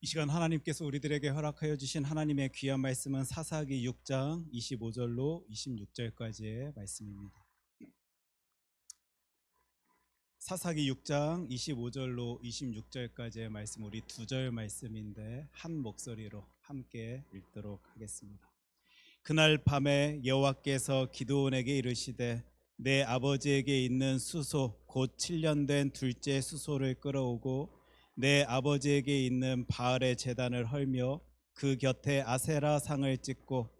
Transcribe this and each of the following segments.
이 시간 하나님께서 우리들에게 허락하여 주신 하나님의 귀한 말씀은 사사기 6장 25절로 26절까지의 말씀입니다. 사사기 6장 25절로 26절까지의 말씀, 우리 두 절 말씀인데 한 목소리로 함께 읽도록 하겠습니다. 그날 밤에 여호와께서 기드온에게 이르시되 내 아버지에게 있는 수소 곧 7년 된 둘째 수소를 끌어오고 내 아버지에게 있는 바알의 제단을 헐며 그 곁에 아세라 상을 찍고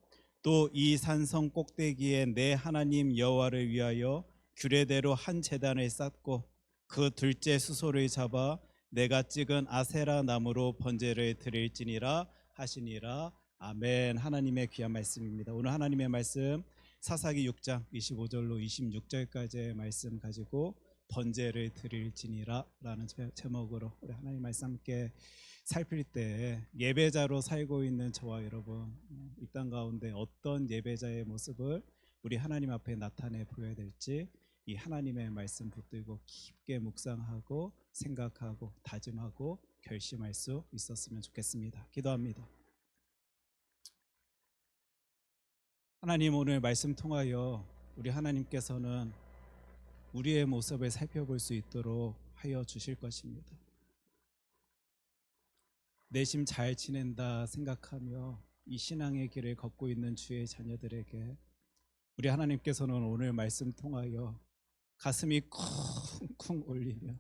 또 이 산성 꼭대기에 내 하나님 여호와를 위하여 규례대로 한 제단을 쌓고 그 둘째 수소를 잡아 내가 찍은 아세라 나무로 번제를 드릴지니라 하시니라. 아멘. 하나님의 귀한 말씀입니다. 오늘 하나님의 말씀 사사기 6장 25절로 26절까지의 말씀 가지고 번제를 드릴지니라 라는 제목으로 우리 하나님 말씀 함께 살필 때, 예배자로 살고 있는 저와 여러분, 이 땅 가운데 어떤 예배자의 모습을 우리 하나님 앞에 나타내 보여야 될지 이 하나님의 말씀 붙들고 깊게 묵상하고 생각하고 다짐하고 결심할 수 있었으면 좋겠습니다. 기도합니다. 하나님, 오늘 말씀 통하여 우리 하나님께서는 우리의 모습을 살펴볼 수 있도록 하여 주실 것입니다. 내심 잘 지낸다 생각하며 이 신앙의 길을 걷고 있는 주의 자녀들에게 우리 하나님께서는 오늘 말씀 통하여 가슴이 쿵쿵 울리며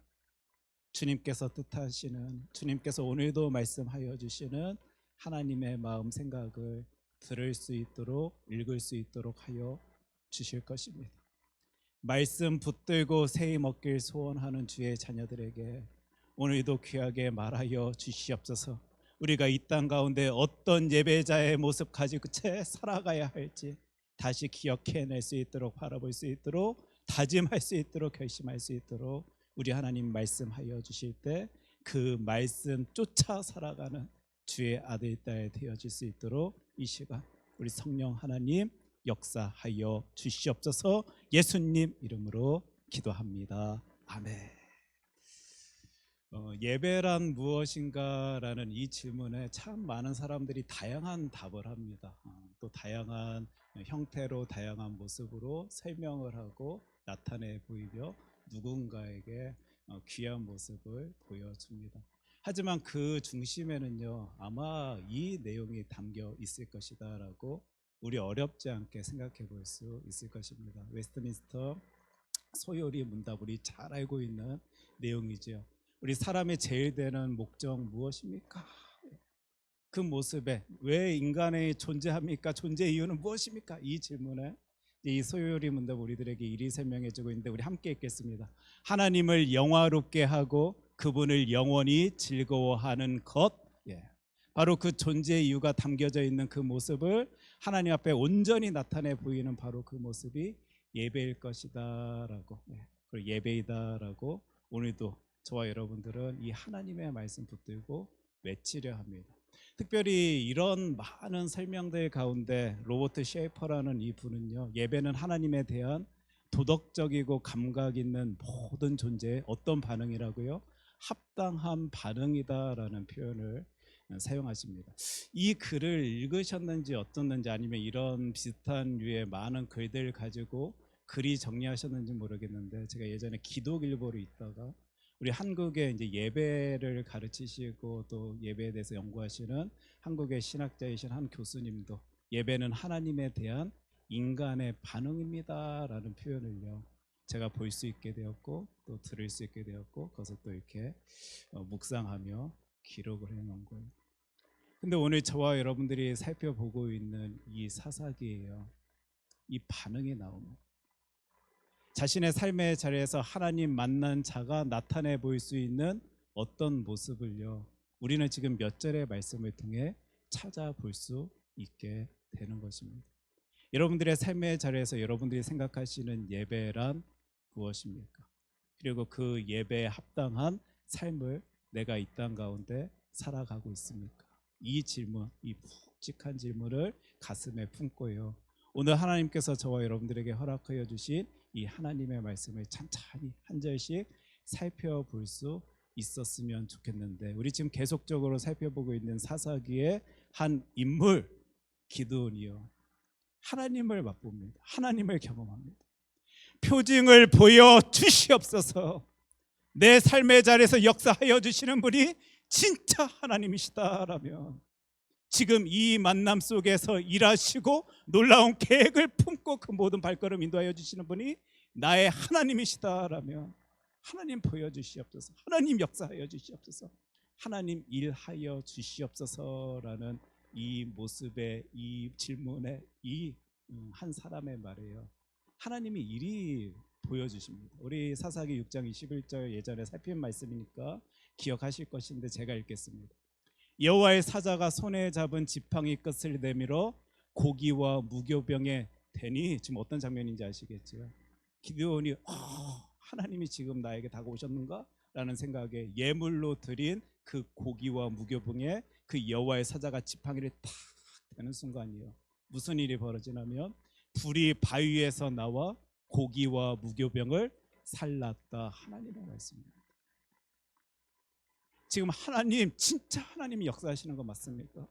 주님께서 뜻하시는, 주님께서 오늘도 말씀하여 주시는 하나님의 마음 생각을 들을 수 있도록, 읽을 수 있도록 하여 주실 것입니다. 말씀 붙들고 새히 먹길 소원하는 주의 자녀들에게 오늘도 귀하게 말하여 주시옵소서. 우리가 이 땅 가운데 어떤 예배자의 모습 가지고 살아가야 할지 다시 기억해낼 수 있도록, 바라볼 수 있도록, 다짐할 수 있도록, 결심할 수 있도록 우리 하나님 말씀하여 주실 때 그 말씀 쫓아 살아가는 주의 아들, 딸 되어질 수 있도록 이 시간 우리 성령 하나님 역사하여 주시옵소서. 예수님 이름으로 기도합니다. 아멘. 예배란 무엇인가라는 이 질문에 참 많은 사람들이 다양한 답을 합니다. 또 다양한 형태로, 다양한 모습으로 설명을 하고 나타내 보이며 누군가에게 귀한 모습을 보여줍니다. 하지만 그 중심에는요, 아마 이 내용이 담겨 있을 것이다 라고 우리 어렵지 않게 생각해 볼 수 있을 것입니다. 웨스트민스터 소요리 문답, 우리 잘 알고 있는 내용이죠. 우리 사람의 제일 되는 목적 무엇입니까? 그 모습에 왜 인간이 존재합니까? 존재 이유는 무엇입니까? 이 질문에 이 소요리 문답 우리들에게 이리 설명해 주고 있는데 우리 함께 읽겠습니다. 하나님을 영화롭게 하고 그분을 영원히 즐거워하는 것. 바로 그 존재 이유가 담겨져 있는 그 모습을 하나님 앞에 온전히 나타내 보이는 바로 그 모습이 예배일 것이다라고, 그리고 예배이다라고 오늘도 저와 여러분들은 이 하나님의 말씀 붙들고 외치려 합니다. 특별히 이런 많은 설명들 가운데 로버트 셰이퍼라는 이 분은요, 예배는 하나님에 대한 도덕적이고 감각 있는 모든 존재의 어떤 반응이라고요? 합당한 반응이다라는 표현을 사용하십니다. 이 글을 읽으셨는지 어떻는지, 아니면 이런 비슷한 류의 많은 글들을 가지고 글이 정리하셨는지 모르겠는데, 제가 예전에 기독일보로 있다가 우리 한국에 이제 예배를 가르치시고 또 예배에 대해서 연구하시는 한국의 신학자이신 한 교수님도 예배는 하나님에 대한 인간의 반응입니다라는 표현을요, 제가 볼 수 있게 되었고 또 들을 수 있게 되었고 그것을 또 이렇게 묵상하며 기록을 해놓은 거예요. 근데 오늘 저와 여러분들이 살펴보고 있는 이 사사기예요. 이 반응이 나옵니다. 자신의 삶의 자리에서 하나님 만난 자가 나타내 보일 수 있는 어떤 모습을요, 우리는 지금 몇 절의 말씀을 통해 찾아볼 수 있게 되는 것입니다. 여러분들의 삶의 자리에서 여러분들이 생각하시는 예배란 무엇입니까? 그리고 그 예배에 합당한 삶을 내가 이 땅 가운데 살아가고 있습니까? 이 질문, 이 묵직한 질문을 가슴에 품고요, 오늘 하나님께서 저와 여러분들에게 허락하여 주신 이 하나님의 말씀을 찬찬히 한 절씩 살펴볼 수 있었으면 좋겠는데, 우리 지금 계속적으로 살펴보고 있는 사사기의 한 인물 기드온이요, 하나님을 맛봅니다. 하나님을 경험합니다. 표징을 보여 주시옵소서. 내 삶의 자리에서 역사하여 주시는 분이 진짜 하나님이시다라면, 지금 이 만남 속에서 일하시고 놀라운 계획을 품고 그 모든 발걸음 인도하여 주시는 분이 나의 하나님이시다라면, 하나님 보여주시옵소서, 하나님 역사하여 주시옵소서, 하나님 일하여 주시옵소서라는 이 모습의, 이 질문의, 이 한 사람의 말이에요. 하나님이 일이 보여주십니다. 우리 사사기 6장 21절 예전에 살핀 말씀이니까 기억하실 것인데 제가 읽겠습니다. 여호와의 사자가 손에 잡은 지팡이 끝을 내밀어 고기와 무교병에 대니, 지금 어떤 장면인지 아시겠죠? 기드온이 하나님이 지금 나에게 다가오셨는가? 라는 생각에 예물로 드린 그 고기와 무교병에 그 여호와의 사자가 지팡이를 탁 대는 순간이요, 무슨 일이 벌어지냐면 불이 바위에서 나와 고기와 무교병을 살랐다. 하나님의 말씀입니다. 지금 하나님, 진짜 하나님이 역사하시는 거 맞습니까?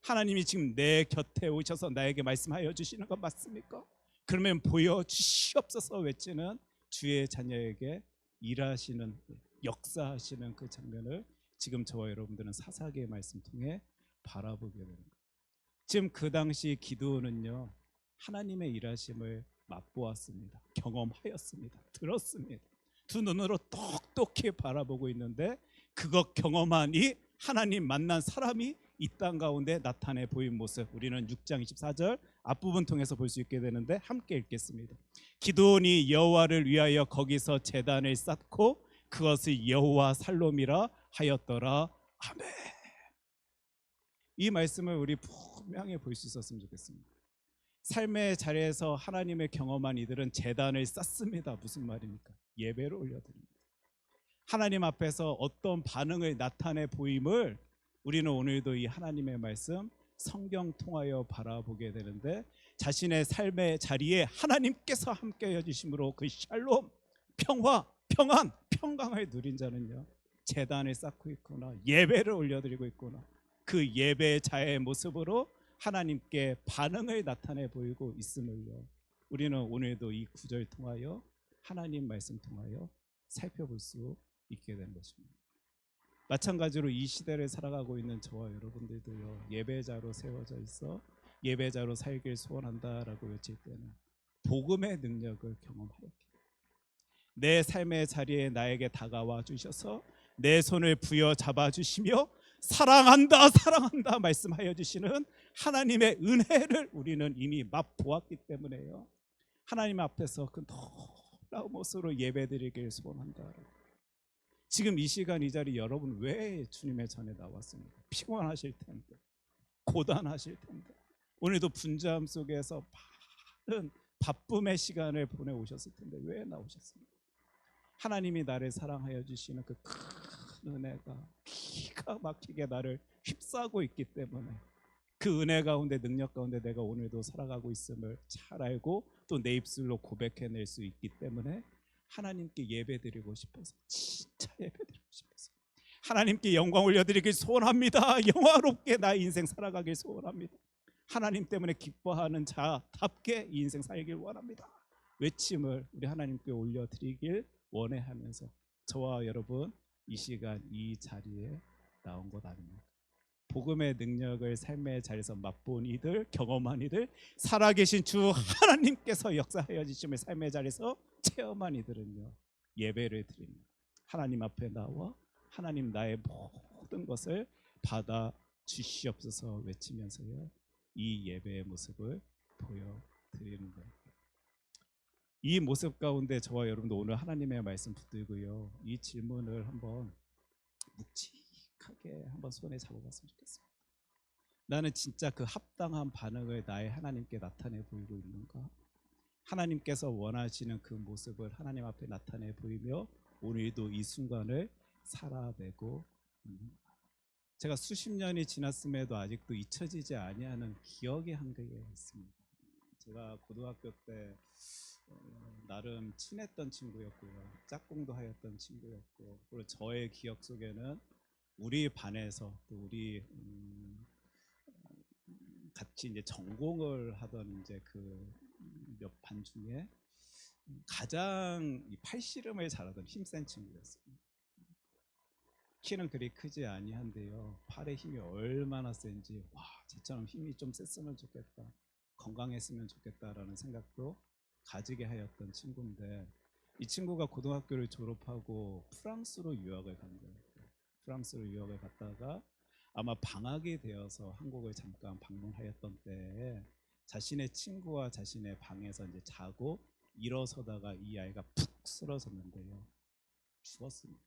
하나님이 지금 내 곁에 오셔서 나에게 말씀하여 주시는 거 맞습니까? 그러면 보여주시옵소서 외치는 주의 자녀에게 일하시는, 역사하시는 그 장면을 지금 저와 여러분들은 사사기의 말씀 통해 바라보게 되는 거예요. 지금 그 당시 기드온은요, 하나님의 일하심을 맛보았습니다. 경험하였습니다. 들었습니다. 두 눈으로 똑똑히 바라보고 있는데, 그거 경험하니 하나님 만난 사람이 이 땅 가운데 나타내 보인 모습, 우리는 6장 24절 앞부분 통해서 볼 수 있게 되는데, 함께 읽겠습니다. 기드온이 여호와를 위하여 거기서 제단을 쌓고 그것을 여호와 살롬이라 하였더라. 아멘. 이 말씀을 우리 분명히 볼 수 있었으면 좋겠습니다. 삶의 자리에서 하나님을 경험한 이들은 제단을 쌓습니다. 무슨 말입니까? 예배를 올려드립니다. 하나님 앞에서 어떤 반응을 나타내 보임을 우리는 오늘도 이 하나님의 말씀 성경 통하여 바라보게 되는데, 자신의 삶의 자리에 하나님께서 함께 해주심으로 그 샬롬, 평화, 평안, 평강을 누린 자는요, 제단을 쌓고 있구나, 예배를 올려드리고 있구나, 그 예배자의 모습으로 하나님께 반응을 나타내 보이고 있음을요, 우리는 오늘도 이 구절 통하여, 하나님 말씀 통하여 살펴볼 수 있게 된 것입니다. 마찬가지로 이 시대를 살아가고 있는 저와 여러분들도요, 예배자로 세워져 있어 예배자로 살길 소원한다라고 외칠 때는 복음의 능력을 경험하였기에, 내 삶의 자리에 나에게 다가와 주셔서 내 손을 부여잡아 주시며 사랑한다 사랑한다 말씀하여 주시는 하나님의 은혜를 우리는 이미 맛보았기 때문에요, 하나님 앞에서 그 놀라운 모습으로 예배드리길 소원한다. 지금 이 시간 이 자리 여러분 왜 주님의 전에 나왔습니까? 피곤하실 텐데, 고단하실 텐데, 오늘도 분주함 속에서 많은 바쁨의 시간을 보내오셨을 텐데 왜 나오셨습니까? 하나님이 나를 사랑하여 주시는 그 큰 은혜가 기가 막히게 나를 휩싸고 있기 때문에, 그 은혜 가운데, 능력 가운데 내가 오늘도 살아가고 있음을 잘 알고 또 내 입술로 고백해낼 수 있기 때문에 하나님께 예배드리고 싶어서, 진짜 예배드리고 싶어서 하나님께 영광 올려드리길 소원합니다. 영화롭게 나의 인생 살아가길 소원합니다. 하나님 때문에 기뻐하는 자답게 이 인생 살길 원합니다. 외침을 우리 하나님께 올려드리길 원해하면서 저와 여러분 이 시간 이 자리에 나온 것 아닙니까? 복음의 능력을 삶의 자리에서 맛본 이들, 경험한 이들, 살아계신 주 하나님께서 역사하여 주심을 삶의 자리에서 체험한 이들은요, 예배를 드립니다. 하나님 앞에 나와 하나님 나의 모든 것을 받아 주시옵소서 외치면서요, 이 예배의 모습을 보여드리는 거예요. 이 모습 가운데 저와 여러분도 오늘 하나님의 말씀 붙들고요, 이 질문을 한번 묵직하게 한번 손에 잡아봤으면 좋겠습니다. 나는 진짜 그 합당한 반응을 나의 하나님께 나타내 보이고 있는가? 하나님께서 원하시는 그 모습을 하나님 앞에 나타내 보이며 오늘도 이 순간을 살아내고 있는가? 제가 수십 년이 지났음에도 아직도 잊혀지지 아니하는 기억의 한계가 있습니다. 제가 고등학교 때 나름 친했던 친구였고요. 짝꿍도 하였던 친구였고, 그리고 저의 기억 속에는 우리 반에서 또 우리 같이 이제 전공을 하던 이제 그 몇 반 중에 가장 이 팔씨름을 잘하던 힘센 친구였습니다. 키는 그리 크지 아니한데요. 팔의 힘이 얼마나 센지 와, 쟤처럼 힘이 좀 셌으면 좋겠다. 건강했으면 좋겠다라는 생각도 가지게 하였던 친구인데, 이 친구가 고등학교를 졸업하고 프랑스로 유학을 간 거예요. 프랑스로 유학을 갔다가 아마 방학이 되어서 한국을 잠깐 방문하였던 때에 자신의 친구와 자신의 방에서 이제 자고 일어서다가 이 아이가 푹 쓰러졌는데요. 죽었습니다.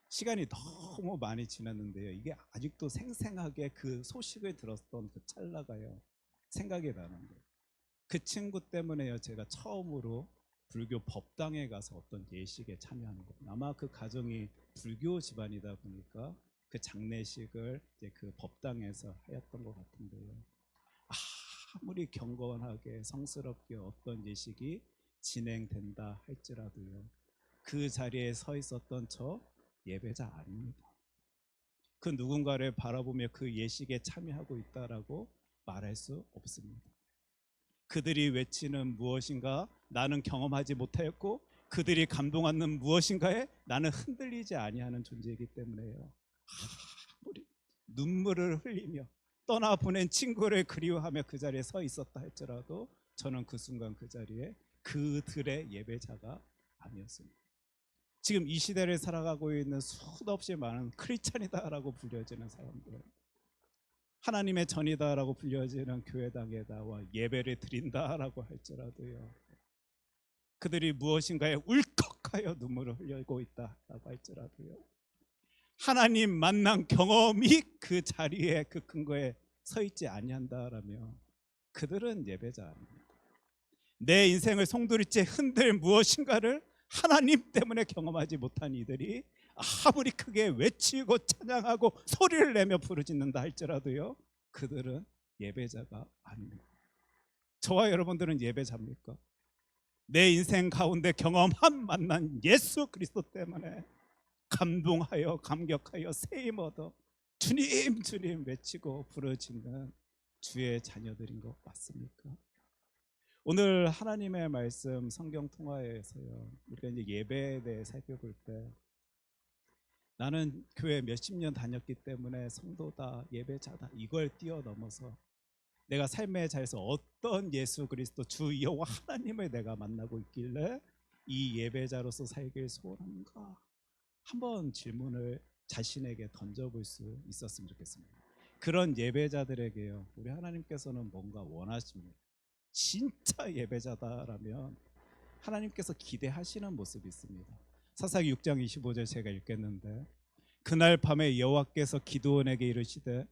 시간이 너무 많이 지났는데요. 이게 아직도 생생하게 그 소식을 들었던 그 찰나가요. 생각이 나는 거예요. 그 친구 때문에요. 제가 처음으로 불교 법당에 가서 어떤 예식에 참여하는 거예요. 아마 그 가정이 불교 집안이다 보니까 그 장례식을 이제 그 법당에서 하였던 것 같은데요. 아무리 경건하게 성스럽게 어떤 예식이 진행된다 할지라도요, 그 자리에 서 있었던 저 예배자 아닙니다. 그 누군가를 바라보며 그 예식에 참여하고 있다라고 말할 수 없습니다. 그들이 외치는 무엇인가 나는 경험하지 못하였고, 그들이 감동하는 무엇인가에 나는 흔들리지 아니하는 존재이기 때문에요. 아무리 눈물을 흘리며 떠나보낸 친구를 그리워하며 그 자리에 서 있었다 할지라도 저는 그 순간 그 자리에 그들의 예배자가 아니었습니다. 지금 이 시대를 살아가고 있는 수없이 많은 크리스찬이다라고 불려지는 사람들, 하나님의 전이다라고 불려지는 교회당에 나와 예배를 드린다라고 할지라도요, 그들이 무엇인가에 울컥하여 눈물을 흘리고 있다라고 할지라도요, 하나님 만난 경험이 그 자리에 그 근거에 서 있지 아니한다라면 그들은 예배자 아닙니다. 내 인생을 송두리째 흔들 무엇인가를 하나님 때문에 경험하지 못한 이들이 아무리 크게 외치고 찬양하고 소리를 내며 부르짖는다 할지라도요, 그들은 예배자가 아닙니다. 저와 여러분들은 예배자입니까? 내 인생 가운데 경험한 만난 예수 그리스도 때문에 감동하여 감격하여 세임 얻어 주님 주님 외치고 부르짖는 주의 자녀들인 것 맞습니까? 오늘 하나님의 말씀 성경 통화에서요, 우리가 이제 예배에 대해 살펴볼 때, 나는 교회 몇십 년 다녔기 때문에 성도다, 예배자다, 이걸 뛰어넘어서 내가 삶의 자리에서 어떤 예수 그리스도 주 여호와 하나님을 내가 만나고 있길래 이 예배자로서 살길 소원하는가, 한번 질문을 자신에게 던져볼 수 있었으면 좋겠습니다. 그런 예배자들에게요, 우리 하나님께서는 뭔가 원하십니다. 진짜 예배자다라면 하나님께서 기대하시는 모습이 있습니다. 사사기 6장 25절 제가 읽겠는데, 그날 밤에 여호와께서 기드온에게 이르시되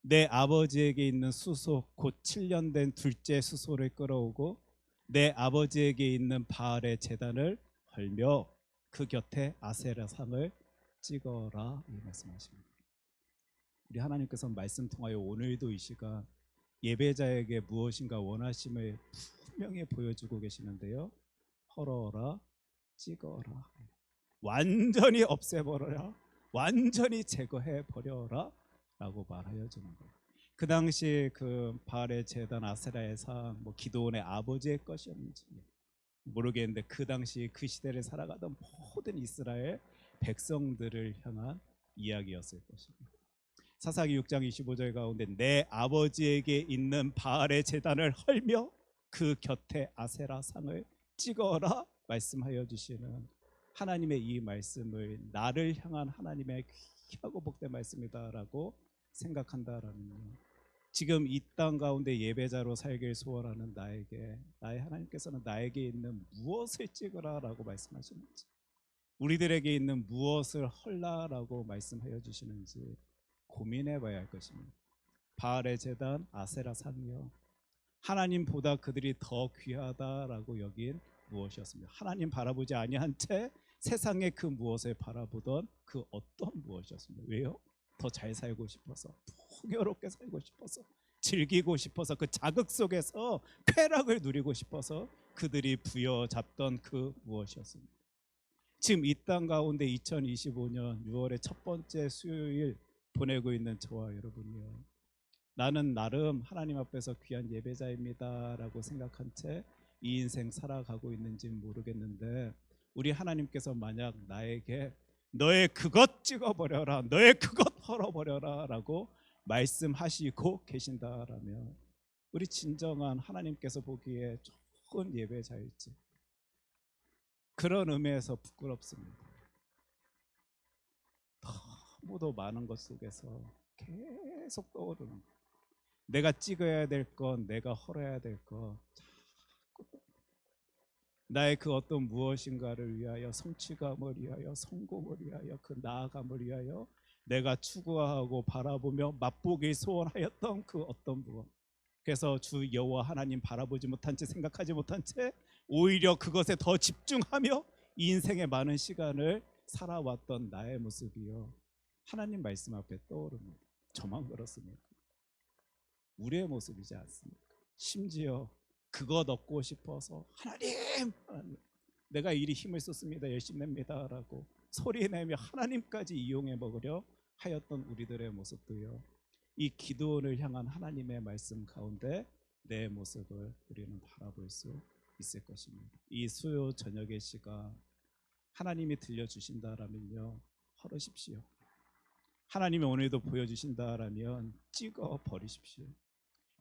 내 아버지에게 있는 수소 곧 7년 된 둘째 수소를 끌어오고 내 아버지에게 있는 바알의 제단을 헐며 그 곁에 아세라 상을 찍어라, 이 말씀하십니다. 우리 하나님께서 말씀 통하여 오늘도 이 시간 예배자에게 무엇인가 원하심을 분명히 보여주고 계시는데요. 헐어라, 찍어라, 완전히 없애버려라, 완전히 제거해버려라 라고 말하여 주는 거예요. 그 당시 그 바알의 제단 아세라의 상, 기드온의 아버지의 것이었는지 모르겠는데, 그 당시 그 시대를 살아가던 모든 이스라엘 백성들을 향한 이야기였을 것입니다. 사사기 6장 25절 가운데 내 아버지에게 있는 바알의 제단을 헐며 그 곁에 아세라 상을 찍어라 말씀하여 주시는 하나님의 이 말씀을 나를 향한 하나님의 귀하고 복된 말씀이다라고 생각한다라면, 지금 이 땅 가운데 예배자로 살길 소원하는 나에게 나의 하나님께서는 나에게 있는 무엇을 찍으라라고 말씀하시는지, 우리들에게 있는 무엇을 헐라라고 말씀하여 주시는지 고민해 봐야 할 것입니다. 바알의 제단 아세라 상이요, 하나님보다 그들이 더 귀하다라고 여긴 무엇이었습니다. 하나님 바라보지 아니한 채 세상의 그 무엇을 바라보던 그 어떤 무엇이었습니다. 왜요? 더 잘 살고 싶어서, 풍요롭게 살고 싶어서, 즐기고 싶어서 그 자극 속에서 쾌락을 누리고 싶어서 그들이 부여잡던 그 무엇이었습니까? 지금 이 땅 가운데 2025년 6월의 첫 번째 수요일 보내고 있는 저와 여러분이요, 나는 나름 하나님 앞에서 귀한 예배자입니다라고 생각한 채 이 인생 살아가고 있는지는 모르겠는데, 우리 하나님께서 만약 나에게 너의 그것 찍어버려라, 너의 그것 헐어버려라 라고 말씀하시고 계신다라면 우리 진정한 하나님께서 보기에 좋은 예배자일지, 그런 의미에서 부끄럽습니다. 너무도 많은 것 속에서 계속 떠오르는 것, 내가 찍어야 될 것, 내가 헐어야 될 것, 나의 그 어떤 무엇인가를 위하여, 성취감을 위하여, 성공을 위하여, 그 나아감을 위하여 내가 추구하고 바라보며 맛보기 소원하였던 그 어떤 무엇, 그래서 주 여호와 하나님 바라보지 못한 채, 생각하지 못한 채 오히려 그것에 더 집중하며 이 인생의 많은 시간을 살아왔던 나의 모습이요, 하나님 말씀 앞에 떠오릅니다. 저만 그렇습니까? 우리의 모습이지 않습니까? 심지어 그것 얻고 싶어서 하나님, 내가 이리 힘을 쏟습니다, 열심히 냅니다 라고 소리내며 하나님까지 이용해 먹으려 하였던 우리들의 모습도요, 이 기도원을 향한 하나님의 말씀 가운데 내 모습을 우리는 바라볼 수 있을 것입니다. 이 수요 저녁의 시간 하나님이 들려주신다라면요, 헐으십시오. 하나님이 오늘도 보여주신다라면 찍어 버리십시오.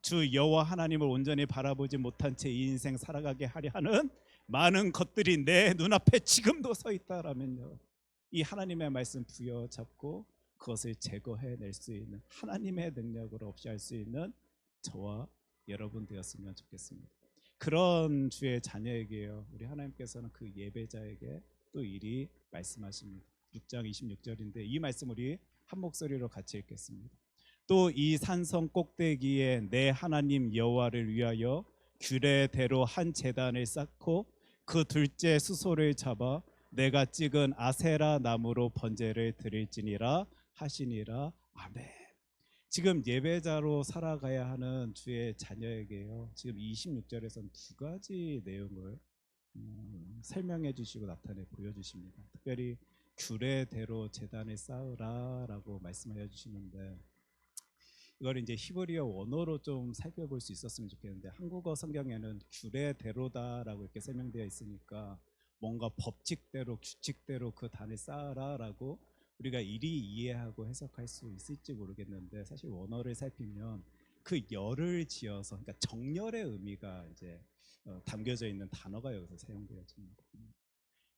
주 여호와 하나님을 온전히 바라보지 못한 채 이 인생 살아가게 하려 하는 많은 것들이 내 눈앞에 지금도 서 있다라면요, 이 하나님의 말씀 부여잡고 그것을 제거해낼 수 있는 하나님의 능력으로 없이 할 수 있는 저와 여러분 되었으면 좋겠습니다. 그런 주의 자녀에게요, 우리 하나님께서는 그 예배자에게 또 이리 말씀하십니다. 6장 26절인데 이 말씀 우리 한 목소리로 같이 읽겠습니다. 또 이 산성 꼭대기에 내 하나님 여호와를 위하여 규례대로 한 제단을 쌓고 그 둘째 수소를 잡아 내가 찍은 아세라 나무로 번제를 드릴지니라 하시니라. 아멘. 지금 예배자로 살아가야 하는 주의 자녀에게요, 지금 26절에서는 두 가지 내용을 설명해 주시고 나타내 보여주십니다. 특별히 규례대로 제단을 쌓으라라고 말씀해 주시는데, 이걸 이제 히브리어 원어로 좀 살펴볼 수 있었으면 좋겠는데, 한국어 성경에는 규례대로다라고 이렇게 설명되어 있으니까 뭔가 법칙대로, 규칙대로 그 단을 쌓아라라고 우리가 이리 이해하고 해석할 수 있을지 모르겠는데, 사실 원어를 살피면 그 열을 지어서, 그러니까 정열의 의미가 이제 담겨져 있는 단어가 여기서 사용되어집니다.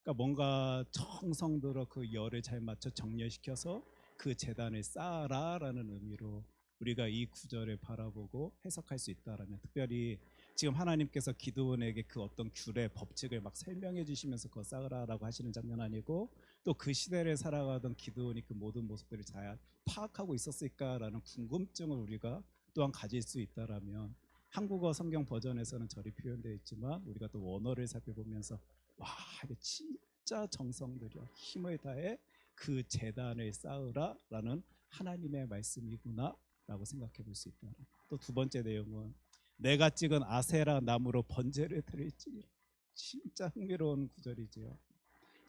그러니까 뭔가 정성 들어 그 열을 잘 맞춰 정렬시켜서 그 제단을 쌓아라라는 의미로 우리가 이 구절을 바라보고 해석할 수 있다라면, 특별히 지금 하나님께서 기드온에게 그 어떤 규례 법칙을 막 설명해 주시면서 그거 쌓으라라고 하시는 장면 아니고, 또 그 시대를 살아가던 기드온이 그 모든 모습들을 잘 파악하고 있었을까라는 궁금증을 우리가 또한 가질 수 있다라면, 한국어 성경 버전에서는 저리 표현되어 있지만 우리가 또 원어를 살펴보면서 와, 이게 진짜 정성 들여 힘을 다해 그 제단을 쌓으라라는 하나님의 말씀이구나 라고 생각해 볼 수 있다. 또 두 번째 내용은 내가 찍은 아세라 나무로 번제를 드릴지니라. 진짜 흥미로운 구절이지요.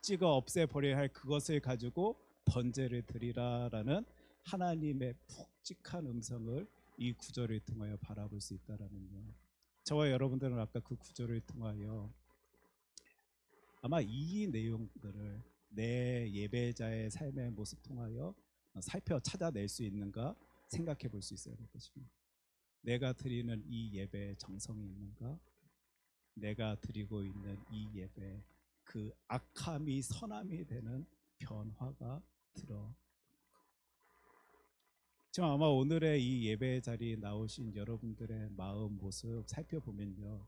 찍어 없애버려야 할 그것을 가지고 번제를 드리라라는 하나님의 푹직한 음성을 이 구절을 통하여 바라볼 수 있다라는요, 저와 여러분들은 아까 그 구절을 통하여 아마 이 내용들을 내 예배자의 삶의 모습 통하여 살펴 찾아낼 수 있는가 생각해 볼 수 있어야 될 것입니다. 내가 드리는 이 예배에 정성이 있는가? 내가 드리고 있는 이 예배, 그 악함이 선함이 되는 변화가 들어. 지금 아마 오늘의 이 예배 자리에 나오신 여러분들의 마음 모습 살펴보면요,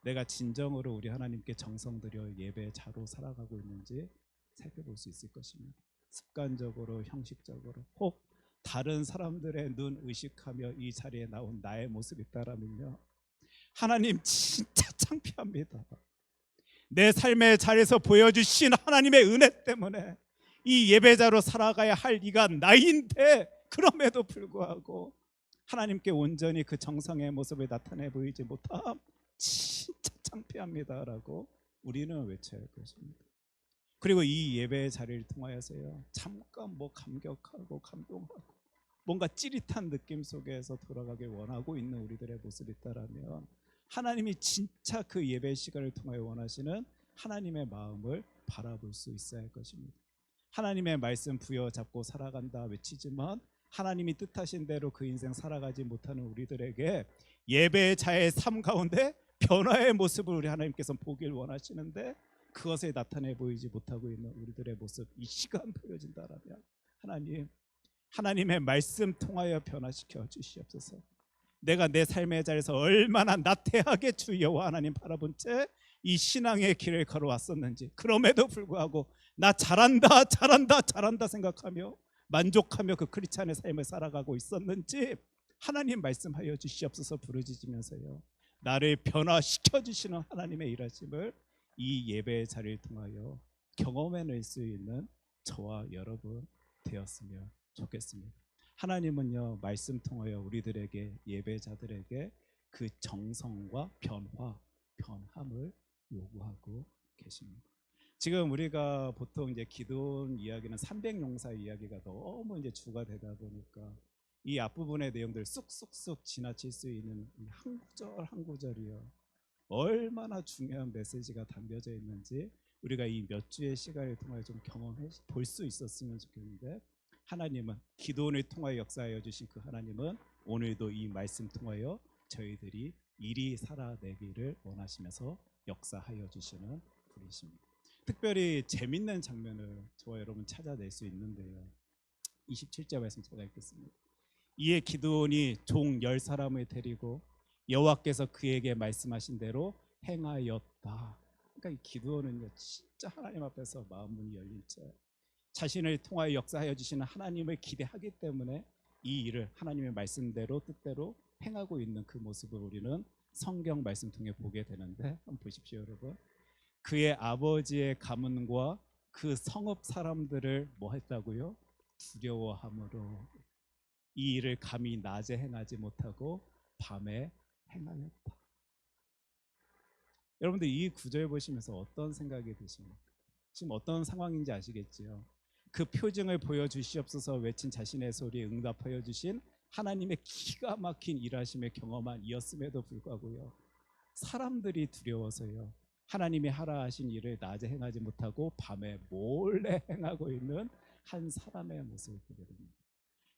내가 진정으로 우리 하나님께 정성 들여 예배자로 살아가고 있는지 살펴볼 수 있을 것입니다. 습관적으로, 형식적으로, 혹 다른 사람들의 눈 의식하며 이 자리에 나온 나의 모습이 있다라면요, 하나님 진짜 창피합니다. 내 삶의 자리에서 보여주신 하나님의 은혜 때문에 이 예배자로 살아가야 할 이가 나인데, 그럼에도 불구하고 하나님께 온전히 그 정성의 모습을 나타내 보이지 못함 진짜 창피합니다라고 우리는 외쳐야 할 것입니다. 그리고 이 예배의 자리를 통하여서요, 잠깐 뭐 감격하고 감동하고 뭔가 찌릿한 느낌 속에서 돌아가길 원하고 있는 우리들의 모습이 있다라면, 하나님이 진짜 그 예배 시간을 통하여 원하시는 하나님의 마음을 바라볼 수 있어야 할 것입니다. 하나님의 말씀 부여잡고 살아간다 외치지만 하나님이 뜻하신 대로 그 인생 살아가지 못하는 우리들에게 예배의 자의 삶 가운데 변화의 모습을 우리 하나님께서 보길 원하시는데, 그것을 나타내 보이지 못하고 있는 우리들의 모습, 이 시간 보여진다라면 하나님의 말씀 통하여 변화시켜 주시옵소서. 내가 내 삶의 자리에서 얼마나 나태하게 주 여호와 하나님 바라본 채 이 신앙의 길을 걸어왔었는지, 그럼에도 불구하고 나 잘한다 생각하며 만족하며 그 크리스찬의 삶을 살아가고 있었는지 하나님 말씀하여 주시옵소서 부르짖으면서요, 나를 변화시켜 주시는 하나님의 일하심을 이 예배의 자리를 통하여 경험해낼 수 있는 저와 여러분 되었으면 좋겠습니다. 하나님은요, 말씀 통하여 우리들에게, 예배자들에게 그 정성과 변함을 요구하고 계십니다. 지금 우리가 보통 이제 기도원 이야기는 300용사 이야기가 너무 이제 주가 되다 보니까 이 앞부분의 내용들 쑥쑥쑥 지나칠 수 있는 한 구절 한 구절이요, 얼마나 중요한 메시지가 담겨져 있는지 우리가 이 몇 주의 시간을 통해 좀 경험해 볼 수 있었으면 좋겠는데, 하나님은, 기도원을 통하여 역사하여 주신 그 하나님은 오늘도 이 말씀 통하여 저희들이 일이 살아내기를 원하시면서 역사하여 주시는 분이십니다. 특별히 재밌는 장면을 저와 여러분 찾아낼 수 있는데요, 27절 말씀 제가 읽겠습니다. 이에 기드온이 종 10사람을 데리고 여호와께서 그에게 말씀하신 대로 행하였다. 그러니까 이 기드온은요, 진짜 하나님 앞에서 마음문이 열린 채 자신을 통하여 역사하여 주시는 하나님을 기대하기 때문에 이 일을 하나님의 말씀대로 뜻대로 행하고 있는 그 모습을 우리는 성경 말씀 통해 보게 되는데, 한번 보십시오 여러분. 그의 아버지의 가문과 그 성읍 사람들을 뭐 했다고요? 두려워함으로 이 일을 감히 낮에 행하지 못하고 밤에 행하였다. 여러분들 이 구절 보시면서 어떤 생각이 드십니까? 지금 어떤 상황인지 아시겠지요? 그 표징을 보여주시옵소서 외친 자신의 소리에 응답하여 주신 하나님의 기가 막힌 일하심의 경험한 이었음에도 불구하고요, 사람들이 두려워서요, 하나님이 하라 하신 일을 낮에 행하지 못하고 밤에 몰래 행하고 있는 한 사람의 모습을 보게 됩니다.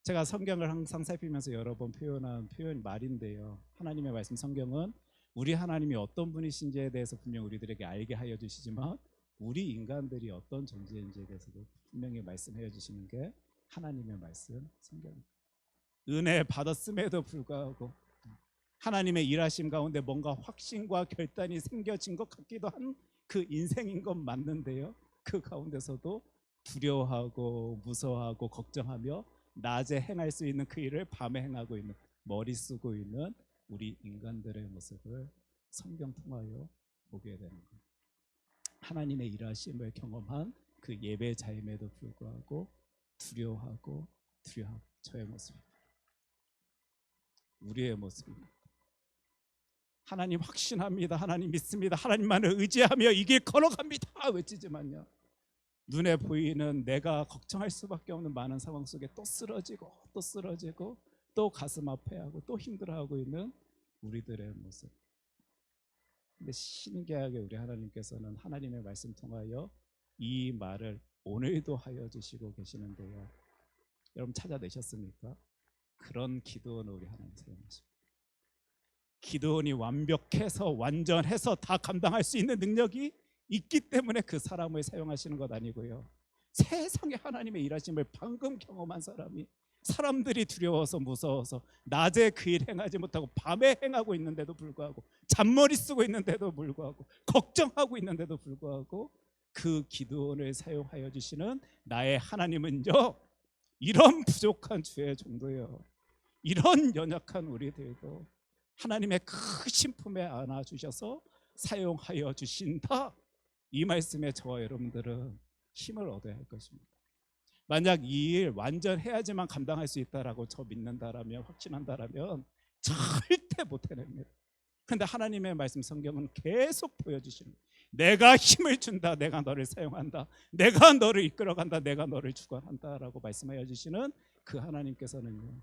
제가 성경을 항상 살피면서 여러 번 표현한 말인데요, 하나님의 말씀 성경은 우리 하나님이 어떤 분이신지에 대해서 분명 우리들에게 알게 하여 주시지만 우리 인간들이 어떤 존재인지에 대해서도 분명히 말씀하여 주시는 게 하나님의 말씀 성경입니다. 은혜 받았음에도 불구하고 하나님의 일하심 가운데 뭔가 확신과 결단이 생겨진 것 같기도 한 그 인생인 건 맞는데요, 그 가운데서도 두려워하고 무서워하고 걱정하며 낮에 행할 수 있는 그 일을 밤에 행하고 있는, 머리 쓰고 있는 우리 인간들의 모습을 성경 통하여 보게 되는 거예요. 하나님의 일하심을 경험한 그 예배자임에도 불구하고 두려워하고 저의 모습입니다. 우리의 모습입니다. 하나님 확신합니다. 하나님 믿습니다. 하나님만을 의지하며 이 길 걸어갑니다 외치지만요, 눈에 보이는 내가 걱정할 수밖에 없는 많은 상황 속에 또 쓰러지고 또 가슴 아파하고 또 힘들어하고 있는 우리들의 모습. 근데 신기하게 우리 하나님께서는 하나님의 말씀 통하여 이 말을 오늘도 하여 주시고 계시는데요, 여러분 찾아내셨습니까? 그런 기도원을 우리 하나님 사용하십니다. 기도원이 완벽해서 완전해서 다 감당할 수 있는 능력이 있기 때문에 그 사람을 사용하시는 것 아니고요, 세상에 하나님의 일하심을 방금 경험한 사람들이 두려워서 무서워서 낮에 그 일 행하지 못하고 밤에 행하고 있는데도 불구하고, 잔머리 쓰고 있는데도 불구하고, 걱정하고 있는데도 불구하고 그 기도원을 사용하여 주시는 나의 하나님은요, 이런 부족한 주의 정도요, 이런 연약한 우리들도 하나님의 크신 품에 안아주셔서 사용하여 주신다. 이 말씀에 저와 여러분들은 힘을 얻어야 할 것입니다. 만약 이 일 완전 해야지만 감당할 수 있다라고 저 믿는다라면, 확신한다라면 절대 못 해냅니다. 근데 하나님의 말씀 성경은 계속 보여주시는 거예요. 내가 힘을 준다, 내가 너를 사용한다, 내가 너를 이끌어간다, 내가 너를 주관한다라고 말씀하여 주시는 그 하나님께서는요,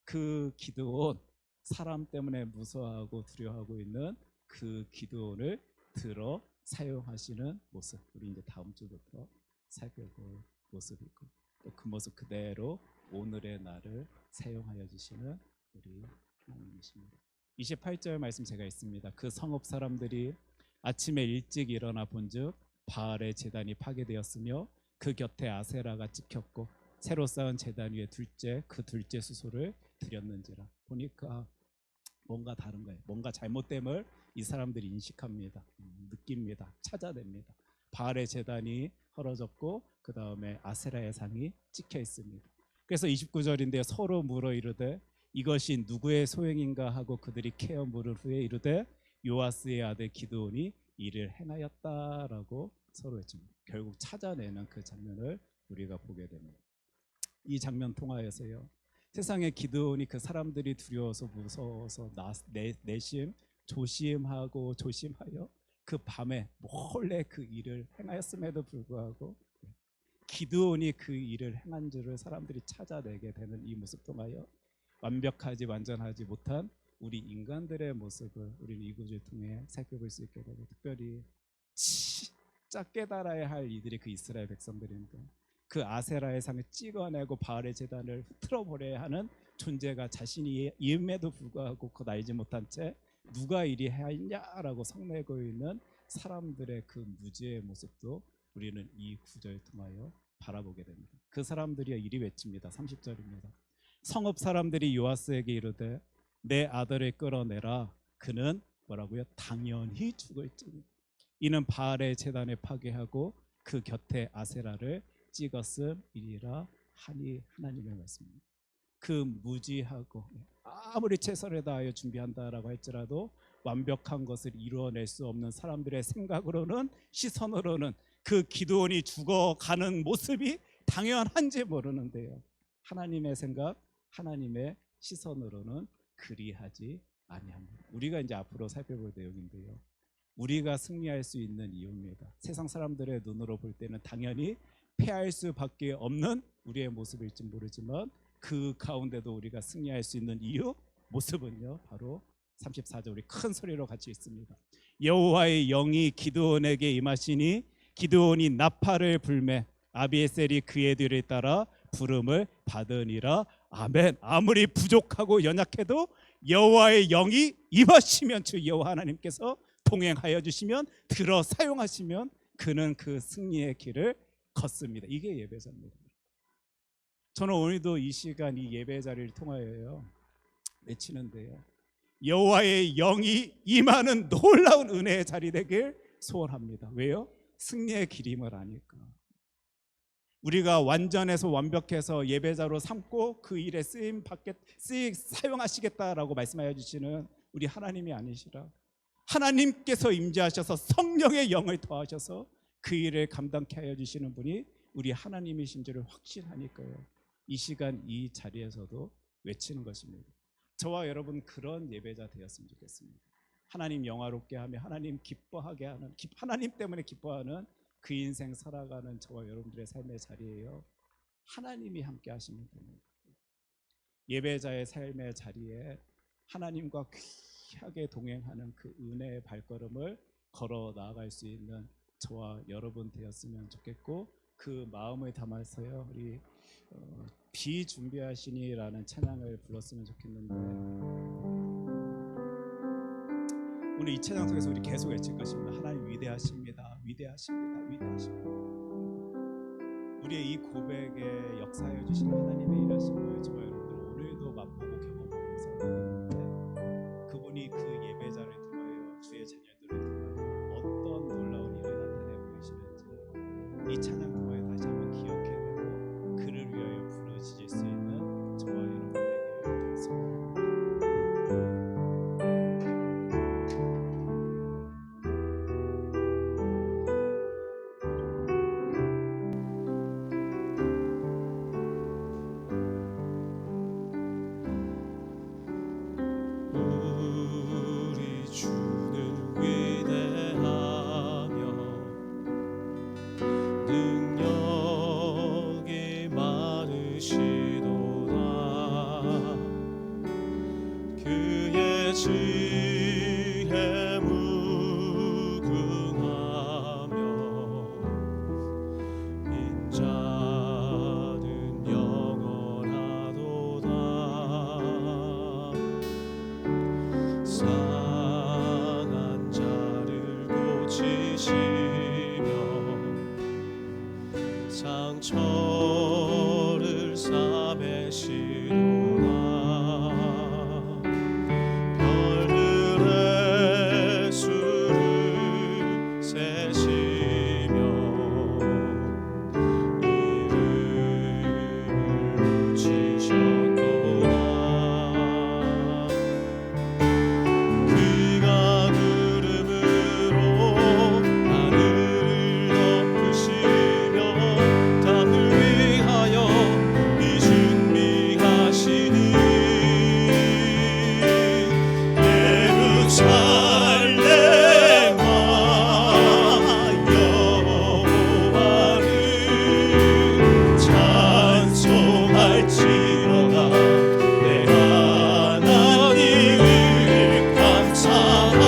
그 기드온, 사람 때문에 무서워하고 두려워하고 있는 그 기드온을 들어 사용하시는 모습, 우리 이제 다음 주부터 살펴볼 모습이고, 또 그 모습 그대로 오늘의 나를 사용하여 주시는 우리 하나님이십니다. 28절 말씀 제가 있습니다. 그 성읍 사람들이 아침에 일찍 일어나 본즉 바알의 제단이 파괴되었으며 그 곁에 아세라가 찍혔고 새로 쌓은 제단 위에 그 둘째 수소를 드렸는지라. 보니까 뭔가 다른 거예요. 뭔가 잘못됨을 이 사람들이 인식합니다. 느낍니다. 찾아냅니다. 바알의 제단이 헐어졌고 그 다음에 아세라의 상이 찍혀 있습니다. 그래서 29절인데 서로 물어 이르되 이것이 누구의 소행인가 하고 그들이 캐어 물은 후에 이르되 요아스의 아들 기드온이 이를 행하였다라고 서로 외칩니다. 결국 찾아내는 그 장면을 우리가 보게 됩니다. 이 장면 통하여서요, 세상의 기드온이 그 사람들이 두려워서 무서워서 내심 조심하고 조심하여 그 밤에 몰래 그 일을 행하였음에도 불구하고 기드온이 그 일을 행한 줄을 사람들이 찾아내게 되는 이 모습 통하여 완벽하지 완전하지 못한 우리 인간들의 모습을 우리는 이 구절을 통해 살펴볼 수 있게 되고, 특별히 진짜 깨달아야 할 이들이 그 이스라엘 백성들인데 그 아세라의 상을 찍어내고 바알의 제단을 흐트러버려야 하는 존재가 자신이 임에도 불구하고 그것 알지 못한 채 누가 이리 하였냐라고 성내고 있는 사람들의 그 무지의 모습도 우리는 이 구절을 통하여 바라보게 됩니다. 그 사람들이 이리 외칩니다. 30절입니다. 성읍 사람들이 요아스에게 이르되 내 아들을 끌어내라. 그는 뭐라고요? 당연히 죽을지니 이는 바알의 제단을 파괴하고 그 곁에 아세라를 찍었음이니라 하니. 하나님의 말씀입니다. 그 무지하고 아무리 최선을 다하여 준비한다라고 할지라도 완벽한 것을 이루어낼 수 없는 사람들의 생각으로는, 시선으로는 그 기드온이 죽어가는 모습이 당연한지 모르는데요, 하나님의 생각, 하나님의 시선으로는 그리하지 아니합니다. 우리가 이제 앞으로 살펴볼 내용인데요, 우리가 승리할 수 있는 이유입니다. 세상 사람들의 눈으로 볼 때는 당연히 패할 수밖에 없는 우리의 모습일지 모르지만 그 가운데도 우리가 승리할 수 있는 이유, 모습은요, 바로 34절 우리 큰 소리로 같이 읽습니다. 여호와의 영이 기드온에게 임하시니 기드온이 나팔을 불매 아비에셀이 그의 뒤를 따라 부름을 받으니라. 아멘. 아무리 부족하고 연약해도 여호와의 영이 임하시면, 주 여호와 하나님께서 동행하여 주시면, 들어 사용하시면 그는 그 승리의 길을 걷습니다. 이게 예배자입니다. 저는 오늘도 이 시간 이 예배 자리를 통하여요 외치는데요, 여호와의 영이 임하는 놀라운 은혜의 자리 되길 소원합니다. 왜요? 승리의 길임을 아니까. 우리가 완전해서 완벽해서 예배자로 삼고 그 일에 쓰임 받게 사용하시겠다라고 말씀하여 주시는 우리 하나님이 아니시라, 하나님께서 임재하셔서 성령의 영을 더하셔서 그 일을 감당케 하여 주시는 분이 우리 하나님이신 줄을 확신하니까요, 이 시간 이 자리에서도 외치는 것입니다. 저와 여러분 그런 예배자 되었으면 좋겠습니다. 하나님 영화롭게 하며 하나님 기뻐하게 하는, 하나님 때문에 기뻐하는 그 인생 살아가는 저와 여러분들의 삶의 자리에요, 하나님이 함께 하시면 됩니다. 예배자의 삶의 자리에 하나님과 귀하게 동행하는 그 은혜의 발걸음을 걸어 나아갈 수 있는 저와 여러분 되었으면 좋겠고, 그 마음을 담아서요 우리 비준비하시니라는 찬양을 불렀으면 좋겠는데, 오늘 이 찬양 속에서 우리 계속 외칠 것입니다. 하나님 위대하십니다, 위대하십니다, 위대하십니다. 우리의 이 고백에 역사하여 주시는 하나님의 일하심을 저와 여러분들 오늘도 맛보고 경험하고 살아가는데, 그분이 그 예배자를 통하여 주의 자녀들을 통하여 어떤 놀라운 일을 나타내고 계시는지 이 찬양 통하여 다시 한번 기억해내고 그를 위하여 부르짖을 수 있는 저와 여러분 되기를 소원합니다. 많으시도다. 그의 지혜 무궁하며 인자는 영원하도다. 상한 자를 고치시며 상처를 싸매시도다. 별들의 수를 세시며 이름을 붙이셨도다. 그가 구름으로 하늘을 덮으시며 땅을 위하여 이 준비하시니 예루살렘아 여호와를 찬송할지어다. 내 하나님을 감사함으로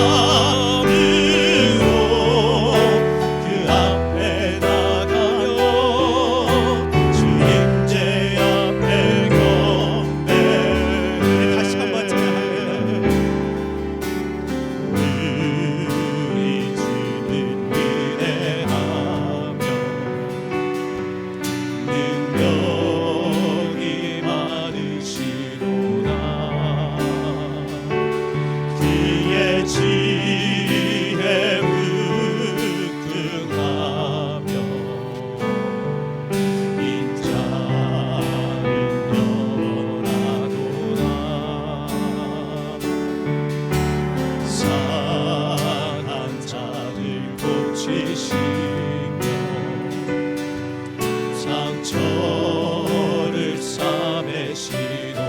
그 앞에 나가며 주 임재 앞에 경배. 다시 한번 찬양합니다. 우리 주는 위대하며 능력이 많으시도다. 그의 지혜 무궁하며 인자는 영원하도다. 상한 자를 고치시며 상처를 싸매시도다.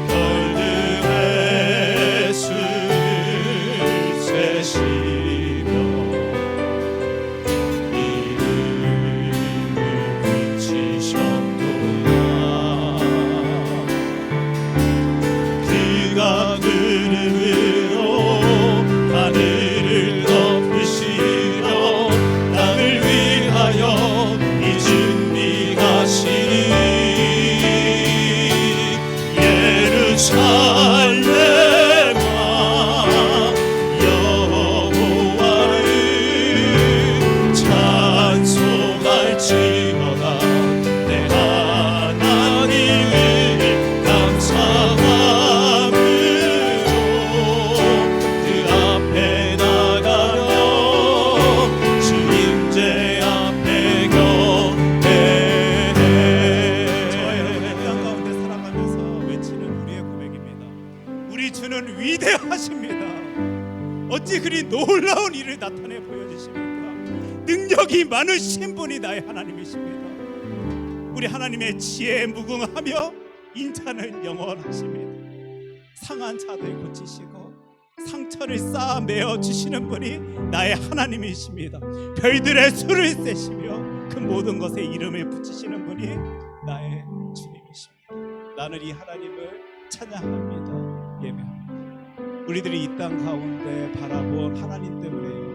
별들의 수를 세시며 이름을 붙이셨도다. 그가 구름으로 하늘을 덮으시며 땅을 위하여 이 준비하시니 예루살렘아 여호와를 찬송할지어다. 내 하나님을 감사함으로 그 앞에 나가며 주 임재 앞에 경배해. 저와 여러분의 땅 가운데 살아가면서 외치는 우리의 고백입니다. 우리 주는 위대하십니다. 어찌 그리 놀라운 일을 나타내 보여주십니까? 능력이 많으신 분이 나의 하나님이십니다. 우리 하나님의 지혜에 무궁하며 인자는 영원하십니다. 상한 자들 고치시고 상처를 쌓아 메어 주시는 분이 나의 하나님이십니다. 별들의 수를 세시며 그 모든 것에 이름을 붙이시는 분이 나의 주님이십니다. 나는 이 하나님을 찬양합니다. 예배합니다. 우리들이 이 땅 가운데 바라본 하나님 때문에요.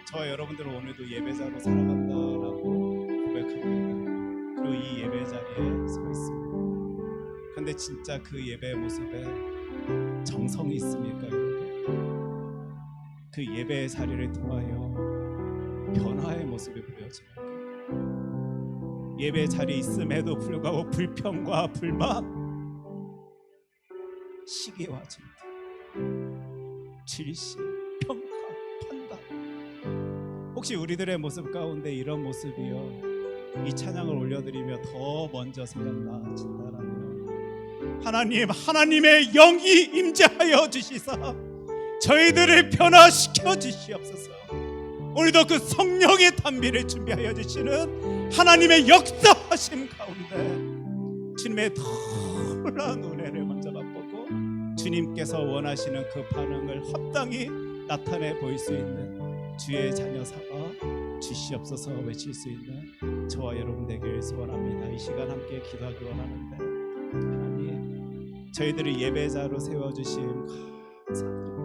저와 여러분들은 오늘도 예배자로 살아간다라고 고백합니다. 그리고 이 예배 자리에 서 있습니다. 그런데 진짜 그 예배 모습에 정성이 있습니까, 여러분? 그 예배의 자리를 통하여 변화의 모습이 보여집니까? 예배 자리에 있음에도 불구하고 불평과 불만, 시기와 질투, 질신, 평가, 판단. 혹시 우리들의 모습 가운데 이런 모습이요, 이 찬양을 올려드리며 더 먼저 생각나신다라면 하나님의 영이 임재하여 주시사 저희들을 변화시켜 주시옵소서. 오늘도 그 성령의 단비를 준비하여 주시는 하나님의 역사하심 가운데 주님의 놀라운 은혜를 먼저 맛보고 주님께서 원하시는 그 반응을 합당히 나타내 보일 수 있는 주의 자녀 삼아 주시옵소서 외칠 수 있는 저와 여러분 되길 소원합니다. 이 시간 함께 기도하기 원하는데, 하나님, 저희들을 예배자로 세워주심 감사드립니다.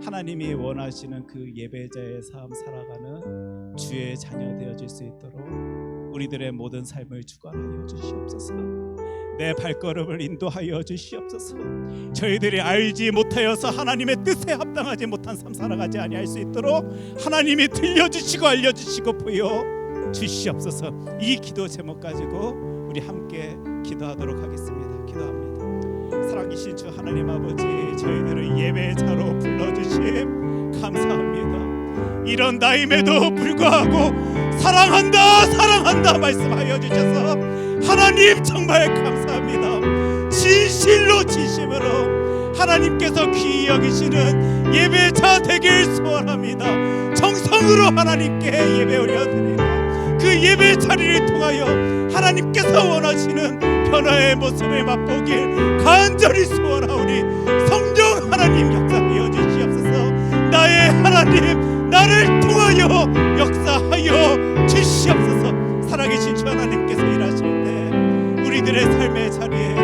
하나님이 원하시는 그 예배자의 삶 살아가는 주의 자녀 되어질 수 있도록 우리들의 모든 삶을 주관하여 주시옵소서. 내 발걸음을 인도하여 주시옵소서. 저희들이 알지 못하여서 하나님의 뜻에 합당하지 못한 삶 살아가지 아니할 수 있도록 하나님이 들려주시고 알려주시고 보여 주시옵소서. 이 기도 제목 가지고 우리 함께 기도하도록 하겠습니다. 기도합니다. 살아계신 주 하나님 아버지, 저희들을 예배자로 불러주심 감사합니다. 이런 나임에도 불구하고 사랑한다 사랑한다 말씀하여 주셔서 하나님 정말 감사합니다. 진실로 진심으로 하나님께서 귀히 여기시는 예배자 되길 소원합니다. 정성으로 하나님께 예배 올려드리고 그 예배 자리를 통하여 하나님께서 원하시는 변화의 모습을 맛보길 간절히 소원하오니 성령 하나님 역사하여 주시옵소서. 나의 하나님, 나를 통하여 역사하여 주시옵소서. 살아계신 주 하나님께서 일하실 때 우리들의 삶의 자리에,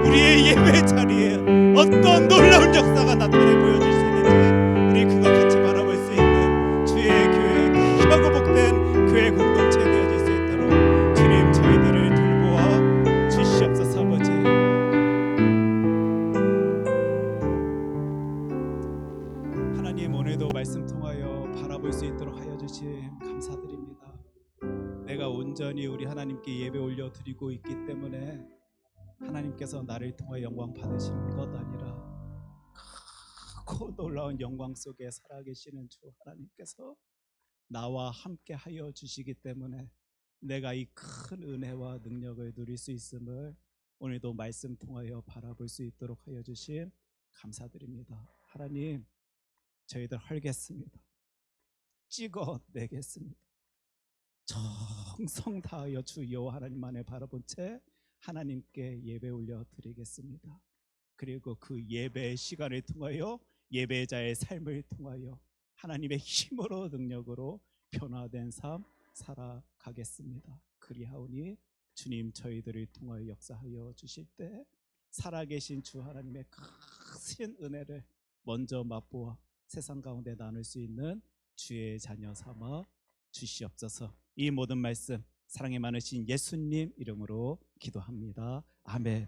우리의 예배 자리에 어떤 놀라운 역사가 나타내 보여질 수 있는지 우리 그것 같이 바라볼 수 있는 주의 교회, 귀하고 복된 교회 공동체 되어질 수 있도록 주님 저희들을 돌보아 주시옵소서. 아버지, 하나님 오늘도 말씀 통하여 바라볼 수 있도록 하여 주심 감사드립니다. 내가 온전히 우리 하나님께 예배 올려드리고 있기 때문에 하나님께서 나를 통해 영광 받으시는 것 아니라 크고 놀라운 영광 속에 살아계시는 주 하나님께서 나와 함께 하여 주시기 때문에 내가 이 큰 은혜와 능력을 누릴 수 있음을 오늘도 말씀 통하여 바라볼 수 있도록 하여 주심 감사드립니다. 하나님, 저희들 헐겠습니다. 찍어내겠습니다. 정성 다하여 주 여호와 하나님만을 바라본 채 하나님께 예배 올려드리겠습니다. 그리고 그 예배의 시간을 통하여 예배자의 삶을 통하여 하나님의 힘으로 능력으로 변화된 삶 살아가겠습니다. 그리하오니 주님 저희들을 통하여 역사하여 주실 때 살아계신 주 하나님의 크신 은혜를 먼저 맛보아 세상 가운데 나눌 수 있는 주의 자녀 삼아 주시옵소서. 이 모든 말씀 사랑이 많으신 예수님 이름으로 기도합니다. 아멘.